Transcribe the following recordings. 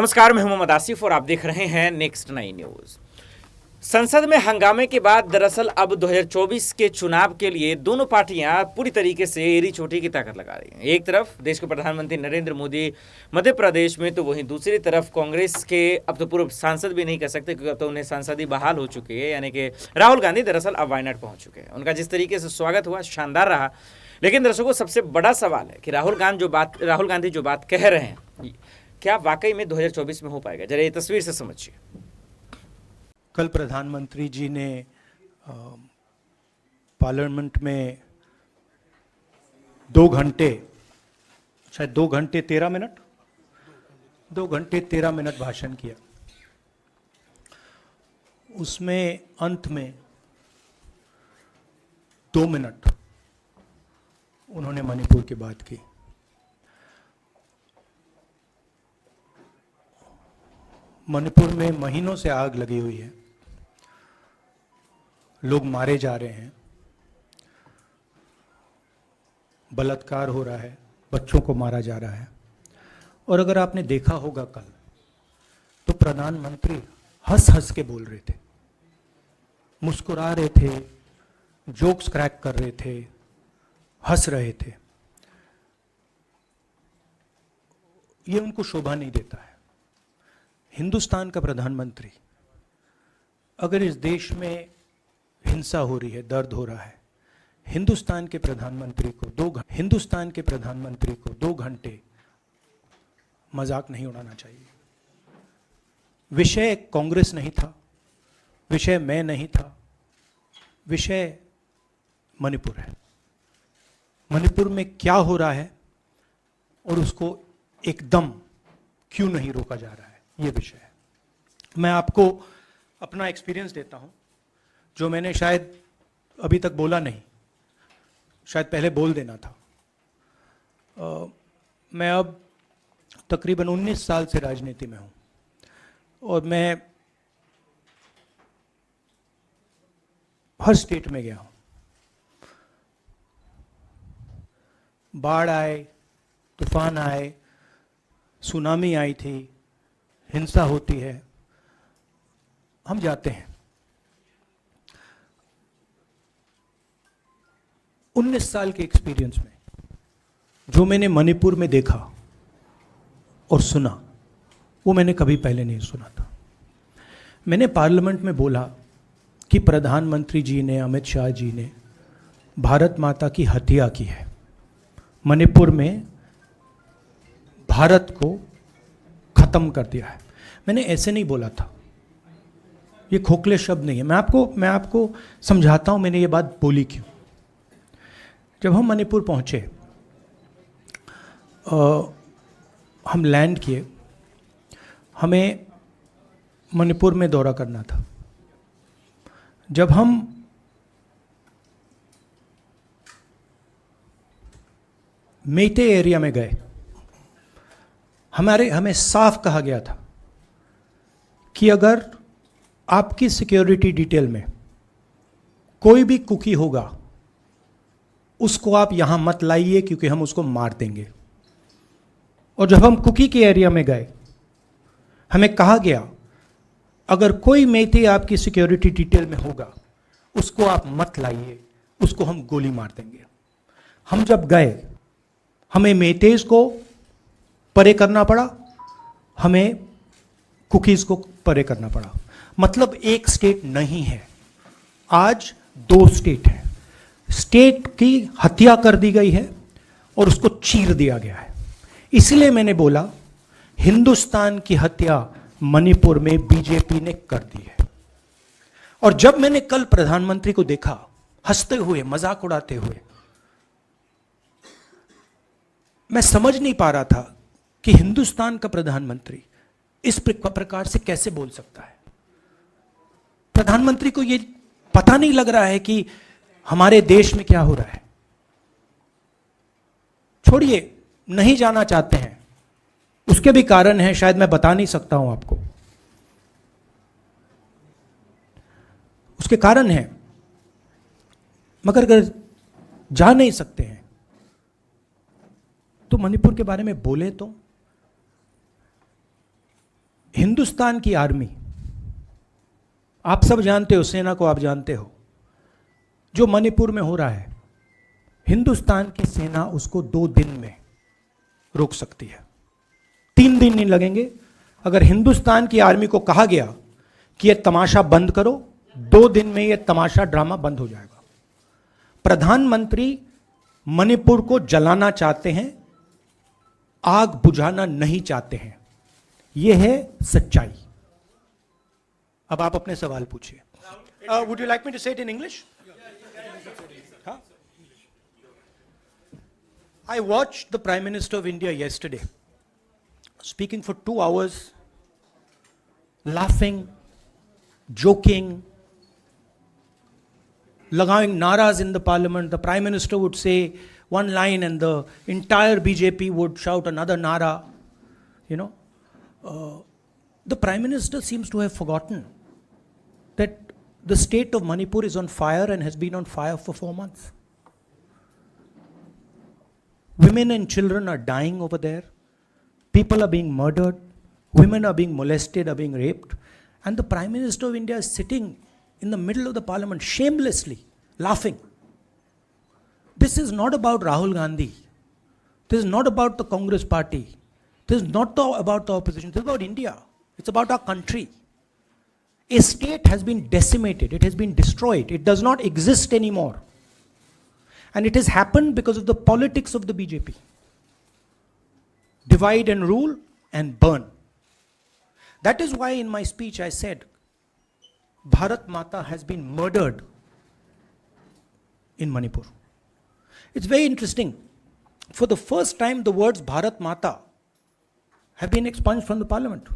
नमस्कार, मैं मोहम्मद आसिफ और आप देख रहे हैं नेक्स्ट 9 न्यूज। संसद में हंगामे के बाद दरअसल अब 2024 के चुनाव के लिए दोनों पार्टियां पूरी तरीके से एड़ी चोटी की ताकत लगा रही हैं। एक तरफ देश के प्रधानमंत्री नरेंद्र मोदी मध्य प्रदेश में, तो वहीं दूसरी तरफ कांग्रेस के अब तो पूर्व सांसद भी नहीं कह सकते क्योंकि अब तो उन्हें सांसदी बहाल हो चुकी है, यानी कि राहुल गांधी दरअसल अब वायनाड पहुंच चुके हैं। उनका जिस तरीके से स्वागत हुआ शानदार रहा, लेकिन दर्शकों सबसे बड़ा सवाल है कि राहुल गांधी जो बात कह रहे हैं क्या वाकई में 2024 में हो पाएगा। जरा ये तस्वीर से समझिए। कल प्रधानमंत्री जी ने पार्लियामेंट में 2 घंटे, शायद 2 घंटे 13 मिनट, 2 घंटे 13 मिनट भाषण किया। उसमें अंत में 2 मिनट उन्होंने मणिपुर की बात की। मणिपुर में महीनों से आग लगी हुई है, लोग मारे जा रहे हैं, बलात्कार हो रहा है, बच्चों को मारा जा रहा है। और अगर आपने देखा होगा कल, तो प्रधानमंत्री हंस हंस के बोल रहे थे, मुस्कुरा रहे थे, जोक्स क्रैक कर रहे थे, हंस रहे थे। ये उनको शोभा नहीं देता है। हिंदुस्तान का प्रधानमंत्री, अगर इस देश में हिंसा हो रही है, दर्द हो रहा है, हिंदुस्तान के प्रधानमंत्री को 2 घंटे मजाक नहीं उड़ाना चाहिए। विषय कांग्रेस नहीं था, विषय मैं नहीं था, विषय मणिपुर है। मणिपुर में क्या हो रहा है और उसको एकदम क्यों नहीं रोका जा रहा है, ये विषय है। मैं आपको अपना एक्सपीरियंस देता हूं, जो मैंने शायद अभी तक बोला नहीं, शायद पहले बोल देना था। मैं अब तकरीबन 19 साल से राजनीति में हूं और मैं हर स्टेट में गया हूं। बाढ़ आए, तूफान आए, सुनामी आई थी, हिंसा होती है, हम जाते हैं। 19 साल के एक्सपीरियंस में जो मैंने मणिपुर में देखा और सुना, वो मैंने कभी पहले नहीं सुना था। मैंने पार्लियामेंट में बोला कि प्रधानमंत्री जी ने, अमित शाह जी ने भारत माता की हत्या की है, मणिपुर में भारत को खत्म कर दिया है। मैंने ऐसे नहीं बोला था, ये खोखले शब्द नहीं है। मैं आपको समझाता हूं मैंने ये बात बोली क्यों। जब हम मणिपुर पहुंचे, हम लैंड किए, हमें मणिपुर में दौरा करना था। जब हम मेते एरिया में गए, हमें साफ कहा गया था कि अगर आपकी सिक्योरिटी डिटेल में कोई भी कुकी होगा, उसको आप यहां मत लाइए क्योंकि हम उसको मार देंगे। और जब हम कुकी के एरिया में गए, हमें कहा गया अगर कोई मेते आपकी सिक्योरिटी डिटेल में होगा, उसको आप मत लाइए, उसको हम गोली मार देंगे। हम जब गए, हमें मेतेज को परे करना पड़ा, हमें कुकीज को परे करना पड़ा। मतलब एक स्टेट नहीं है, आज 2 स्टेट है। स्टेट की हत्या कर दी गई है और उसको चीर दिया गया है। इसलिए मैंने बोला हिंदुस्तान की हत्या मणिपुर में बीजेपी ने कर दी है। और जब मैंने कल प्रधानमंत्री को देखा हंसते हुए, मजाक उड़ाते हुए, मैं समझ नहीं पा रहा था कि हिंदुस्तान का प्रधानमंत्री इस प्रकार से कैसे बोल सकता है। प्रधानमंत्री को यह पता नहीं लग रहा है कि हमारे देश में क्या हो रहा है। छोड़िए, नहीं जाना चाहते हैं, उसके भी कारण हैं, शायद मैं बता नहीं सकता हूं आपको, उसके कारण हैं। मगर अगर जा नहीं सकते हैं तो मणिपुर के बारे में बोले तो हिंदुस्तान की आर्मी, आप सब जानते हो, सेना को आप जानते हो, जो मणिपुर में हो रहा है, हिंदुस्तान की सेना उसको 2 दिन में रोक सकती है। 3 दिन नहीं लगेंगे। अगर हिंदुस्तान की आर्मी को कहा गया कि यह तमाशा बंद करो, 2 दिन में यह तमाशा ड्रामा बंद हो जाएगा। प्रधानमंत्री मणिपुर को जलाना चाहते हैं, आग बुझाना नहीं चाहते हैं। यह है सच्चाई। अब आप अपने सवाल पूछिए। Would you like me to say it in English? I watched the Prime Minister of India yesterday speaking for 2 hours, laughing, joking, लगाing naras in the parliament. The Prime Minister would say one line and the entire BJP would shout another nara. You know, the Prime Minister seems to have forgotten that the state of Manipur is on fire and has been on fire for 4 months. Women and children are dying over there. People are being murdered. Women are being molested, are being raped. And the Prime Minister of India is sitting in the middle of the parliament, shamelessly laughing. This is not about Rahul Gandhi. This is not about the Congress party. This is not about the opposition. This is about India. It's about our country. A state has been decimated. It has been destroyed. It does not exist anymore. And it has happened because of the politics of the BJP. Divide and rule and burn. That is why in my speech I said, Bharat Mata has been murdered in Manipur. It's very interesting. For the first time, the words Bharat Mata have been expunged from the parliament.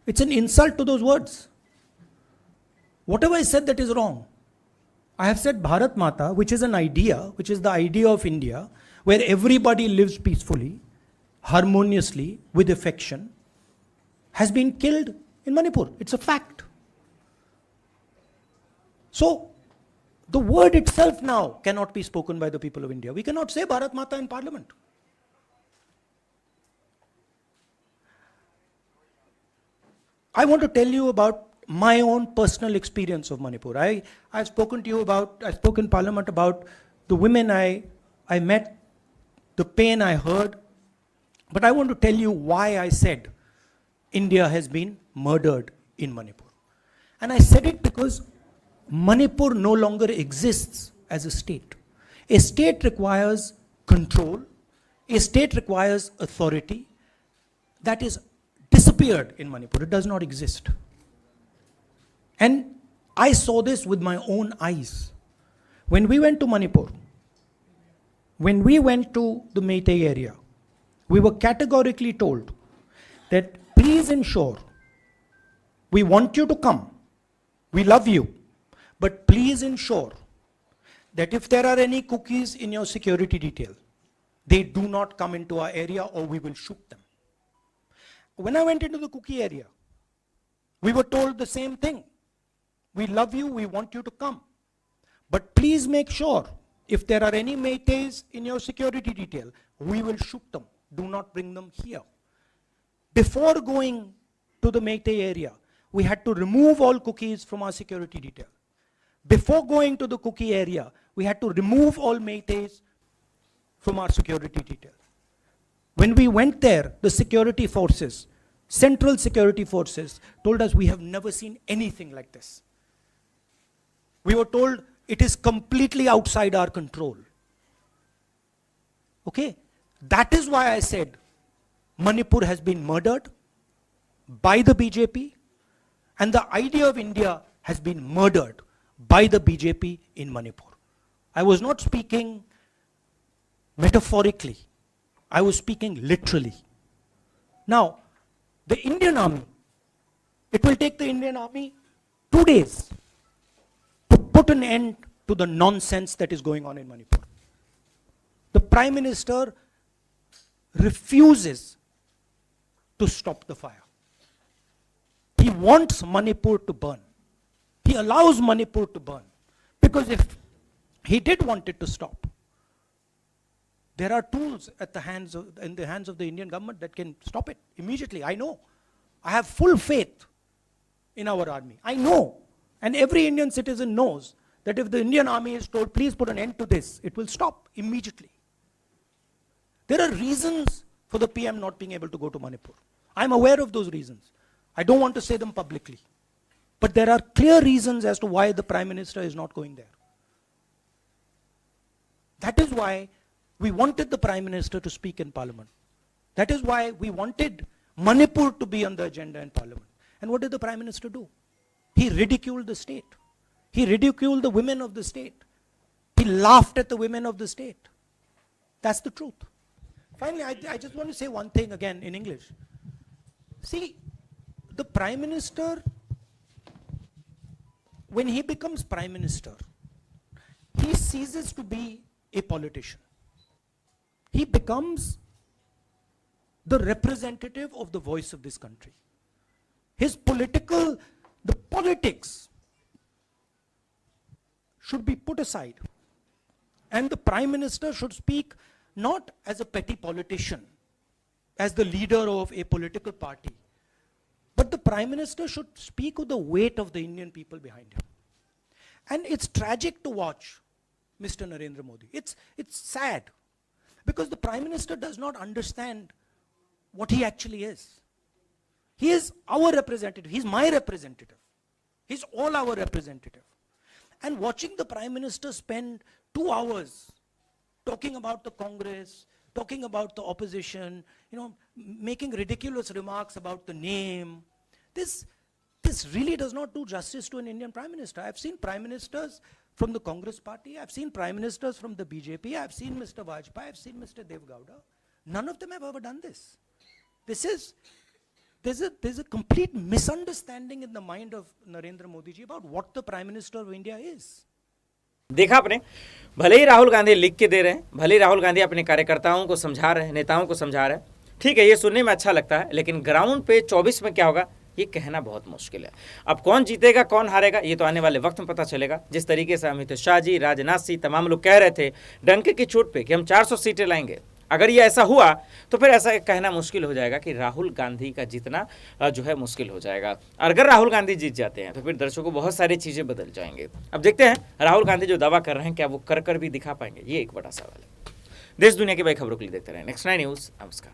It's an insult to those words. Whatever I said that is wrong. I have said Bharat Mata, which is an idea, which is the idea of India, where everybody lives peacefully, harmoniously, with affection, has been killed in Manipur. It's a fact. So, the word itself now cannot be spoken by the people of India. We cannot say Bharat Mata in parliament. I want to tell you about my own personal experience of Manipur. I've spoken to you about, I spoke in parliament about the women I met, the pain I heard, but I want to tell you why I said India has been murdered in Manipur. And I said it because Manipur no longer exists as a state. A state requires control, a state requires authority. That is disappeared in Manipur. It does not exist. And I saw this with my own eyes. When we went to Manipur, when we went to the Meitei area, we were categorically told that please ensure, we want you to come, we love you, but please ensure that if there are any cookies in your security detail, they do not come into our area or we will shoot them. When I went into the cookie area, we were told the same thing. We love you, we want you to come. But please make sure, if there are any Meiteis in your security detail, we will shoot them. Do not bring them here. Before going to the Meitei area, we had to remove all cookies from our security detail. Before going to the cookie area, we had to remove all Meiteis from our security detail. When we went there, the security forces, central security forces, told us we have never seen anything like this. We were told it is completely outside our control. Okay? That is why I said Manipur has been murdered by the BJP and the idea of India has been murdered by the BJP in Manipur. I was not speaking metaphorically. I was speaking literally. Now, the Indian army, it will take the Indian army 2 days to put an end to the nonsense that is going on in Manipur. The Prime Minister refuses to stop the fire. He wants Manipur to burn. He allows Manipur to burn. Because if he did want it to stop, there are tools in the hands of the Indian government that can stop it immediately. I know. I have full faith in our army. I know, and every Indian citizen knows, that if the Indian army is told, please put an end to this, it will stop immediately. There are reasons for the PM not being able to go to Manipur. I'm aware of those reasons. I don't want to say them publicly. But there are clear reasons as to why the Prime Minister is not going there. That is why we wanted the Prime Minister to speak in Parliament. That is why we wanted Manipur to be on the agenda in Parliament. And what did the Prime Minister do? He ridiculed the state. He ridiculed the women of the state. He laughed at the women of the state. That's the truth. Finally, I just want to say one thing again in English. See, the Prime Minister, when he becomes Prime Minister, he ceases to be a politician. He becomes the representative of the voice of this country. His the politics should be put aside. And the Prime Minister should speak not as a petty politician, as the leader of a political party, but the Prime Minister should speak with the weight of the Indian people behind him. And it's tragic to watch Mr. Narendra Modi. It's sad, because the Prime Minister does not understand what he actually is. He is our representative. He's my representative. He's all our representative. And watching the Prime Minister spend 2 hours talking about the Congress, talking about the opposition, making ridiculous remarks about the name, this really does not do justice to an Indian Prime Minister. I've seen Prime Ministers from the Congress party, I've seen Prime Ministers from the BJP, I've seen Mr. Vajpayee, I've seen Mr. Dev Gowda. None of them have ever done this. There's a complete misunderstanding in the mind of Narendra Modi ji about what the Prime Minister of India is. देखा आपने, भले ही राहुल गांधी लिख के दे रहे हैं, भले ही राहुल गांधी अपने कार्यकर्ताओं को समझा रहे हैं, नेताओं को समझा रहे हैं, ठीक है, ये सुनने में अच्छा लगता है, लेकिन ग्राउंड पे 24 में क्या होगा ये कहना बहुत मुश्किल है। अब कौन जीतेगा कौन हारेगा ये तो आने वाले वक्त में पता चलेगा। जिस तरीके से अमित शाह जी, राजनाथ सिंह, तमाम लोग कह रहे थे डंके की चोट पे कि हम 400 सीटें लाएंगे, अगर ये ऐसा हुआ तो फिर ऐसा कहना मुश्किल हो जाएगा कि राहुल गांधी का जीतना जो है मुश्किल हो जाएगा। अगर राहुल गांधी जीत जाते हैं तो फिर दर्शकों बहुत सारी चीज़ें बदल जाएंगे। अब देखते हैं राहुल गांधी जो दावा कर रहे हैं क्या वो कर भी दिखा पाएंगे, ये एक बड़ा सवाल है। देश दुनिया की बड़ी खबरों के लिए देखते रहें नेक्स्ट 9 न्यूज़। नमस्कार।